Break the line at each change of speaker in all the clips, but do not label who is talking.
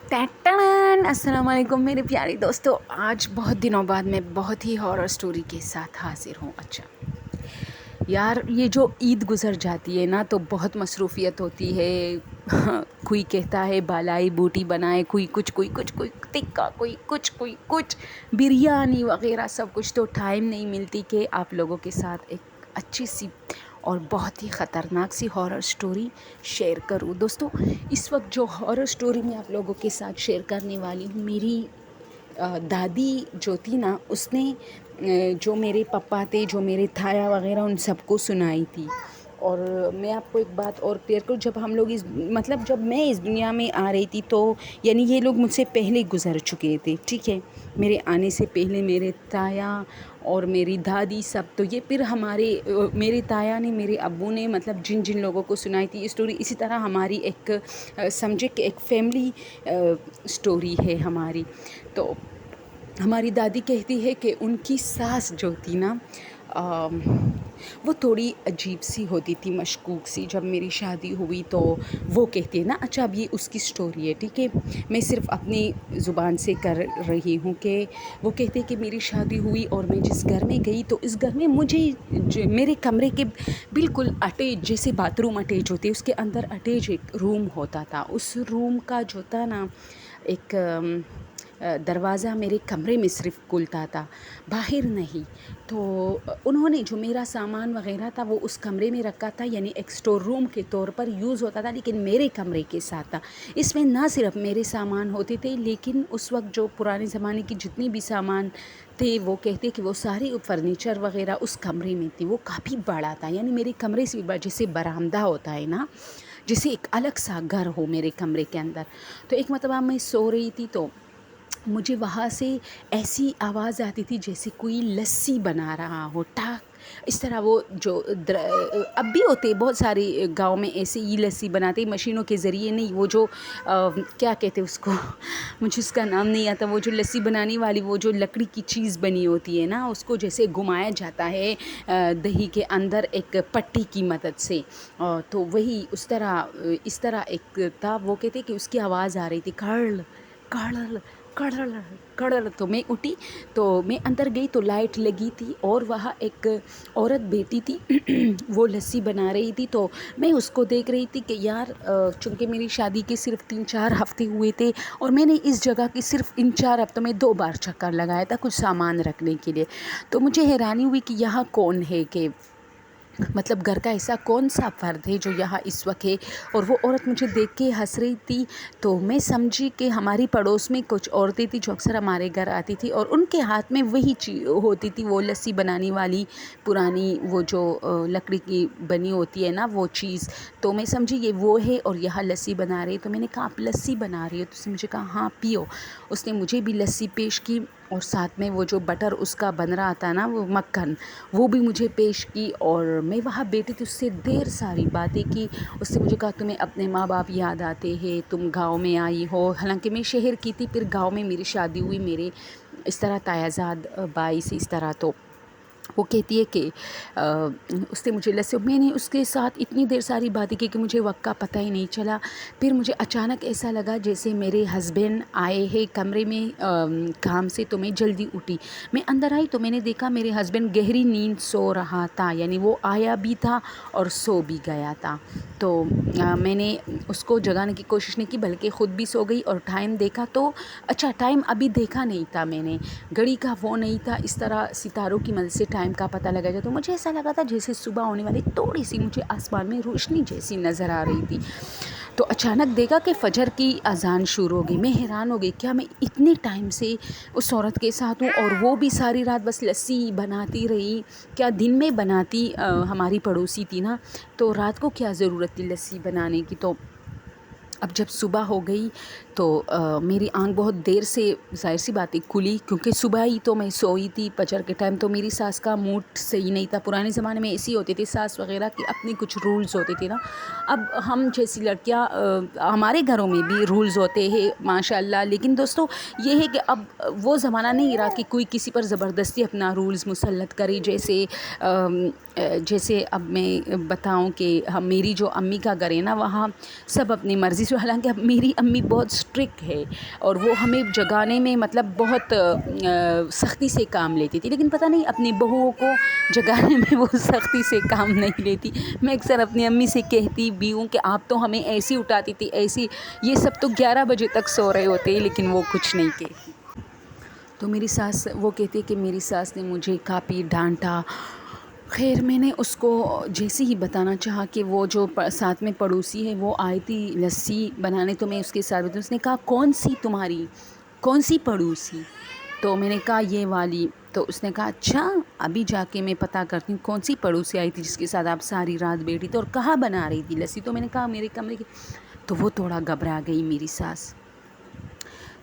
टैटन अस्सलाम वालेकुम मेरे प्यारे दोस्तों। आज बहुत दिनों बाद मैं बहुत ही हॉरर स्टोरी के साथ हाजिर हूँ। अच्छा यार, ये जो ईद गुज़र जाती है ना तो बहुत मसरूफ़ियत होती है। कोई कहता है बालाई बूटी बनाए, कोई कुछ कोई टिक्का, कोई कुछ बिरयानी वगैरह सब कुछ। तो टाइम नहीं मिलती कि आप लोगों के साथ एक अच्छी सी और बहुत ही ख़तरनाक सी हॉरर स्टोरी शेयर करूँ। दोस्तों, इस वक्त जो हॉरर स्टोरी मैं आप लोगों के साथ शेयर करने वाली हूँ, मेरी दादी जो थी ना, उसने जो मेरे पापा थे, जो मेरे थाया वगैरह, उन सबको सुनाई थी। और मैं आपको एक बात और क्लियर करूँ, जब हम लोग जब मैं इस दुनिया में आ रही थी तो यानी ये लोग मुझसे पहले गुज़र चुके थे, ठीक है। मेरे आने से पहले मेरे ताया और मेरी दादी सब, तो ये फिर मेरे ताया ने, मेरे अब्बू ने, मतलब जिन जिन लोगों को सुनाई थी ये स्टोरी, इसी तरह हमारी एक समझे कि एक फैमिली स्टोरी है हमारी। तो हमारी दादी कहती है कि उनकी सास जो थी ना, वो थोड़ी अजीब सी होती थी, मशकूक सी। जब मेरी शादी हुई तो वो कहती है ना, अच्छा अब ये उसकी स्टोरी है, ठीक है, मैं सिर्फ अपनी ज़ुबान से कर रही हूँ कि वो कहते हैं कि मेरी शादी हुई और मैं जिस घर में गई तो इस घर में मुझे मेरे कमरे के बिल्कुल अटैच, जैसे बाथरूम अटैच होते उसके अंदर अटैच एक रूम होता था। उस रूम का जो था ना, एक दरवाज़ा मेरे कमरे में सिर्फ खुलता था, बाहर नहीं। तो उन्होंने जो मेरा सामान वगैरह था वो उस कमरे में रखा था, यानी एक स्टोर रूम के तौर पर यूज़ होता था, लेकिन मेरे कमरे के साथ था। इसमें ना सिर्फ मेरे सामान होते थे, लेकिन उस वक्त जो पुराने ज़माने की जितनी भी सामान थे, वो कहते कि वो सारी फर्नीचर वगैरह उस कमरे में थी। वो काफ़ी बड़ा था, यानी मेरे कमरे से भी बड़ा, जैसे बरामदा होता है ना, जैसे एक अलग सा घर हो मेरे कमरे के अंदर। तो एक मतलब मैं सो रही थी तो मुझे वहाँ से ऐसी आवाज़ आती थी जैसे कोई लस्सी बना रहा हो, टाक इस तरह। वो जो अब भी होते बहुत सारे गांव में ऐसे ही लस्सी बनाते, मशीनों के ज़रिए नहीं, वो जो क्या कहते हैं उसको, मुझे उसका नाम नहीं आता। वो जो लस्सी बनाने वाली वो जो लकड़ी की चीज़ बनी होती है ना, उसको जैसे घुमाया जाता है दही के अंदर एक पट्टी की मदद से। तो वही इस तरह एक था। वो कहते कि उसकी आवाज़ आ रही थी, कड़ल कड़ल कड़ल कड़ल। तो मैं उठी, तो मैं अंदर गई तो लाइट लगी थी और वहाँ एक औरत बैठी थी वो लस्सी बना रही थी। तो मैं उसको देख रही थी कि यार, चूँकि मेरी शादी के सिर्फ 3-4 हफ़्ते हुए थे और मैंने इस जगह की सिर्फ इन 4 हफ़्तों में 2 बार चक्कर लगाया था कुछ सामान रखने के लिए। तो मुझे हैरानी हुई कि यहाँ कौन है, कि मतलब घर का ऐसा कौन सा फ़र्द है जो यहाँ इस वक्त है। और वो औरत मुझे देख के हंस रही थी। तो मैं समझी कि हमारी पड़ोस में कुछ औरतें थी जो अक्सर हमारे घर आती थी और उनके हाथ में वही चीज़ होती थी, वो लस्सी बनाने वाली पुरानी, वो जो लकड़ी की बनी होती है ना वो चीज़। तो मैं समझी ये वो है और यहाँ लस्सी बना रही है। तो मैंने कहा आप लस्सी बना रही हो? तो उसने मुझे कहा हाँ पियो। उसने मुझे भी लस्सी पेश की और साथ में वो जो बटर उसका बन रहा था ना, वो मक्खन, वो भी मुझे पेश की। और मैं वहाँ बैठी थी, उससे ढेर सारी बातें की। उससे मुझे कहा तुम्हें अपने माँ बाप याद आते हैं, तुम गांव में आई हो। हालांकि मैं शहर की थी, फिर गांव में मेरी शादी हुई मेरे इस तरह तायाजाद बाई से इस तरह। तो वो कहती है कि उसने मुझे लस्सी, मैंने उसके साथ इतनी देर सारी बातें की कि मुझे वक्त का पता ही नहीं चला। फिर मुझे अचानक ऐसा लगा जैसे मेरे हस्बैंड आए हैं कमरे में काम से। तो मैं जल्दी उठी, मैं अंदर आई तो मैंने देखा मेरे हस्बैंड गहरी नींद सो रहा था, यानी वो आया भी था और सो भी गया था। तो मैंने उसको जगाने की कोशिश नहीं की, बल्कि ख़ुद भी सो गई। और टाइम देखा तो अच्छा, टाइम अभी देखा नहीं था मैंने, घड़ी का वो नहीं था, इस तरह सितारों की मदद से टाइम का पता लगा जाए। तो मुझे ऐसा लगा था जैसे सुबह होने वाली थोड़ी सी मुझे आसमान में रोशनी जैसी नज़र आ रही थी। तो अचानक देखा कि फ़जर की अजान शुरू हो गई। मैं हैरान हो गई, क्या मैं इतने टाइम से उस औरत के साथ हूँ और वो भी सारी रात बस लस्सी बनाती रही? क्या दिन में बनाती, हमारी पड़ोसी थी ना, तो रात को क्या ज़रूरत थी लस्सी बनाने की? तो अब जब सुबह हो गई तो मेरी आँख बहुत देर से, ज़ाहिर सी बात है, खुली, क्योंकि सुबह ही तो मैं सोई थी फजर के टाइम। तो मेरी सास का मूड सही नहीं था। पुराने ज़माने में ऐसी होती थी सास वगैरह की अपनी कुछ रूल्स होते थे ना। अब हम जैसी लड़कियां, हमारे घरों में भी रूल्स होते हैं माशाल्लाह, लेकिन दोस्तों ये है कि अब वो ज़माना नहीं रहा कि कोई किसी पर ज़बरदस्ती अपना रूल्स मुसल्लत करे। जैसे अब मैं बताऊं कि हम, मेरी जो अम्मी का घर है ना, वहाँ सब अपनी मर्ज़ी جو حالانکہ اب میری امی بہت اسٹرکٹ ہے اور وہ ہمیں جگانے میں مطلب بہت سختی سے کام لیتی تھی، لیکن پتہ نہیں اپنی بہوؤں کو جگانے میں وہ سختی سے کام نہیں لیتی۔ میں اکثر اپنی امی سے کہتی بھی ہوں کہ آپ تو ہمیں ایسی اٹھاتی تھی، ایسی، یہ سب تو 11 بجے تک سو رہے ہوتے، لیکن وہ کچھ نہیں کہتی۔ تو میری ساس وہ کہتی کہ میری ساس نے مجھے کافی ڈانٹا۔ خیر میں نے اس کو جیسے ہی بتانا چاہا کہ وہ جو ساتھ میں پڑوسی ہے وہ آئی تھی لسی بنانے، تو میں اس کے ساتھ بتاؤں، اس نے کہا کون سی پڑوسی؟ تو میں نے کہا یہ والی۔ تو اس نے کہا اچھا، ابھی جا کے میں پتہ کرتی ہوں کون سی پڑوسی آئی تھی جس کے ساتھ آپ ساری رات بیٹھی تھی اور کہاں بنا رہی تھی لسی۔ تو میں نے کہا میرے کمرے کی۔ تو وہ تھوڑا گھبرا گئی میری ساس۔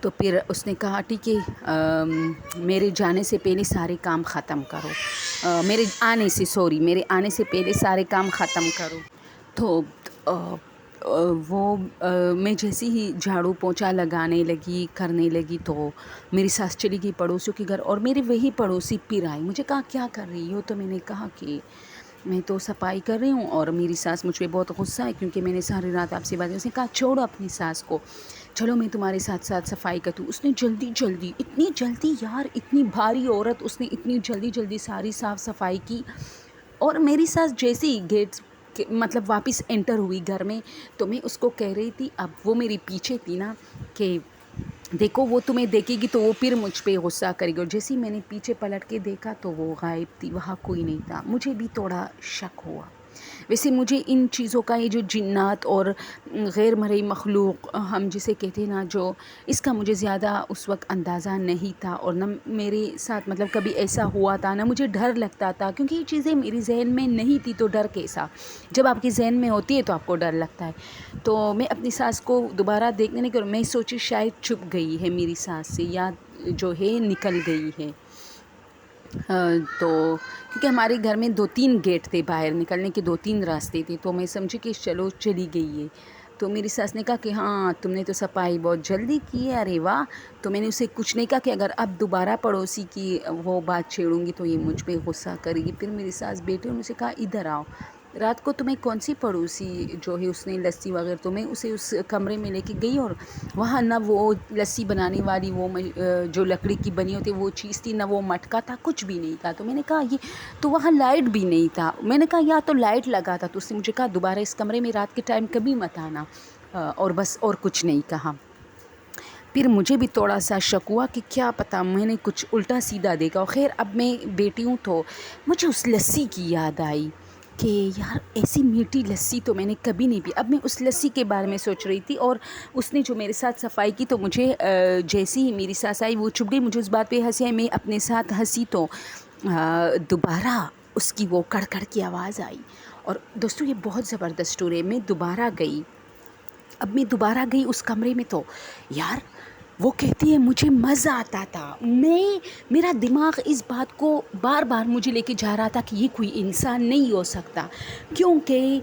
تو پھر اس نے کہا ٹھیک ہے، میرے جانے سے پہلے سارے کام ختم کرو، میرے آنے سے پہلے سارے کام ختم کرو۔ تو وہ میں جیسے ہی جھاڑو پونچھا لگانے لگی، کرنے لگی، تو میری ساس چلی گئی پڑوسیوں کے گھر اور میرے وہی پڑوسی پھر آئی۔ مجھے کہا کیا کر رہی ہو؟ تو میں نے کہا کہ میں تو صفائی کر رہی ہوں اور میری ساس مجھ پہ بہت غصہ ہے کیونکہ میں نے ساری رات آپ سے باتیں۔ اس نے کہا چھوڑو اپنی ساس کو، چلو میں تمہارے ساتھ ساتھ صفائی کرتی ہوں۔ اس نے اتنی جلدی یار، اتنی بھاری عورت، اس نے اتنی جلدی ساری صاف صفائی کی۔ اور میری ساس جیسے ہی گیٹ مطلب واپس انٹر ہوئی گھر میں، تو میں اس کو کہہ رہی تھی، اب وہ میری پیچھے تھی نا، کہ دیکھو وہ تمہیں دیکھے گی تو وہ پھر مجھ پہ غصہ کرے گی۔ اور جیسے ہی میں نے پیچھے پلٹ کے دیکھا تو وہ غائب تھی، وہاں کوئی نہیں تھا۔ مجھے بھی تھوڑا شک ہوا۔ ویسے مجھے ان چیزوں کا، یہ جو جنات اور غیر مرئی مخلوق ہم جسے کہتے ہیں نا، جو اس کا مجھے زیادہ اس وقت اندازہ نہیں تھا، اور نہ میرے ساتھ مطلب کبھی ایسا ہوا تھا، نہ مجھے ڈر لگتا تھا، کیونکہ یہ چیزیں میری ذہن میں نہیں تھی تو ڈر کیسا؟ جب آپ کے ذہن میں ہوتی ہے تو آپ کو ڈر لگتا ہے۔ تو میں اپنی ساس کو دوبارہ دیکھنے نہیں، میں سوچی شاید چھپ گئی ہے میری ساس سے، یا جو ہے نکل گئی ہے۔ تو کیونکہ ہمارے گھر میں 2-3 گیٹ تھے، باہر نکلنے کے 2-3 راستے تھے، تو میں سمجھی کہ چلو چلی گئی ہے۔ تو میری ساس نے کہا کہ ہاں تم نے تو صفائی بہت جلدی کی ہے، ارے واہ۔ تو میں نے اسے کچھ نہیں کہا کہ اگر اب دوبارہ پڑوسی کی وہ بات چھیڑوں گی تو یہ مجھ پہ غصہ کرے گی۔ پھر میری ساس بیٹی نے اسے کہا ادھر آؤ، رات کو تمہیں کون سی پڑوسی جو ہے اس نے لسی وغیرہ، تو میں اسے اس کمرے میں لے کے گئی، اور وہاں نہ وہ لسی بنانے والی وہ جو لکڑی کی بنی ہوتی وہ چیز تھی، نہ وہ مٹکا تھا، کچھ بھی نہیں تھا۔ تو میں نے کہا یہ تو، وہاں لائٹ بھی نہیں تھا۔ میں نے کہا یا تو لائٹ لگا تھا۔ تو اس نے مجھے کہا دوبارہ اس کمرے میں رات کے ٹائم کبھی مت آنا، اور بس اور کچھ نہیں کہا۔ پھر مجھے بھی تھوڑا سا شک ہوا کہ کیا پتہ میں نے کچھ الٹا سیدھا دیکھا۔ خیر اب میں بیٹی ہوں تو مجھے اس لسی کی یاد آئی کہ یار ایسی میٹھی لسی تو میں نے کبھی نہیں پی۔ اب میں اس لسی کے بارے میں سوچ رہی تھی، اور اس نے جو میرے ساتھ صفائی کی تو مجھے جیسی ہی میری ساس آئی وہ چھپ گئی۔ مجھے اس بات پہ ہنسی آئی، میں اپنے ساتھ ہنسی تو دوبارہ اس کی وہ کڑکڑ کی آواز آئی۔ اور دوستو یہ بہت زبردست اسٹوری ہے۔ میں دوبارہ گئی اس کمرے میں، تو یار وہ کہتی ہے مجھے مزہ آتا تھا، میرا دماغ اس بات کو بار بار مجھے لے کے جا رہا تھا کہ یہ کوئی انسان نہیں ہو سکتا، کیونکہ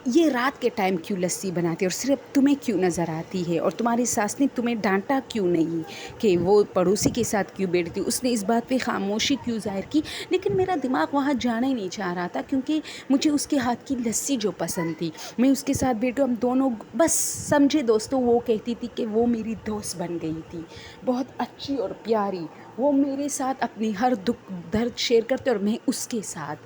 یہ رات کے ٹائم کیوں لسی بناتی ہے اور صرف تمہیں کیوں نظر آتی ہے، اور تمہاری ساس نے تمہیں ڈانٹا کیوں نہیں کہ وہ پڑوسی کے ساتھ کیوں بیٹھتی، اس نے اس بات پہ خاموشی کیوں ظاہر کی۔ لیکن میرا دماغ وہاں جانا ہی نہیں چاہ رہا تھا، کیونکہ مجھے اس کے ہاتھ کی لسی جو پسند تھی، میں اس کے ساتھ بیٹھوں، ہم دونوں بس سمجھے دوستوں، وہ کہتی تھی کہ وہ میری دوست بن گئی تھی، بہت اچھی اور پیاری، وہ میرے ساتھ اپنی ہر دکھ درد شیئر کرتے اور میں اس کے ساتھ۔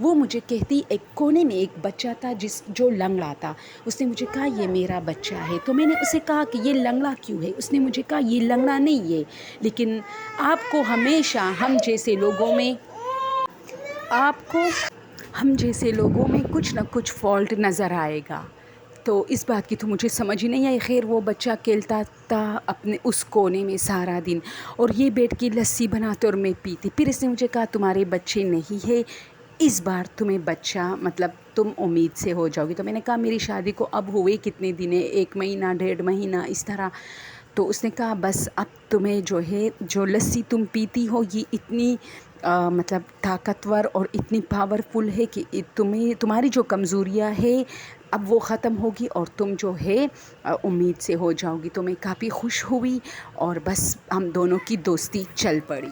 وہ مجھے کہتی ایک کونے میں ایک بچہ تھا جو لنگڑا تھا، اس نے مجھے کہا یہ میرا بچہ ہے۔ تو میں نے اسے کہا کہ یہ لنگڑا کیوں ہے؟ اس نے مجھے کہا یہ لنگڑا نہیں ہے، لیکن آپ کو ہمیشہ ہم جیسے لوگوں میں کچھ نہ کچھ فالٹ نظر آئے گا۔ تو اس بات کی تو مجھے سمجھ ہی نہیں آئی۔ خیر وہ بچہ کھیلتا تھا اپنے اس کونے میں سارا دن، اور یہ بیٹھ کے لسی بناتے اور میں پیتی۔ پھر اس نے مجھے کہا تمہارے بچے نہیں ہے، اس بار تمہیں بچہ مطلب تم امید سے ہو جاؤ گی۔ تو میں نے کہا میری شادی کو اب ہوئے کتنے دن ہیں، 1 مہینہ 1.5 مہینہ اس طرح۔ تو اس نے کہا بس اب تمہیں جو ہے جو لسی تم پیتی ہو یہ اتنی مطلب طاقتور اور اتنی پاورفل ہے کہ تمہاری جو کمزوریاں ہے اب وہ ختم ہوگی اور تم جو ہے امید سے ہو جاؤ گی۔ تو میں کافی خوش ہوئی اور بس ہم دونوں کی دوستی چل پڑی۔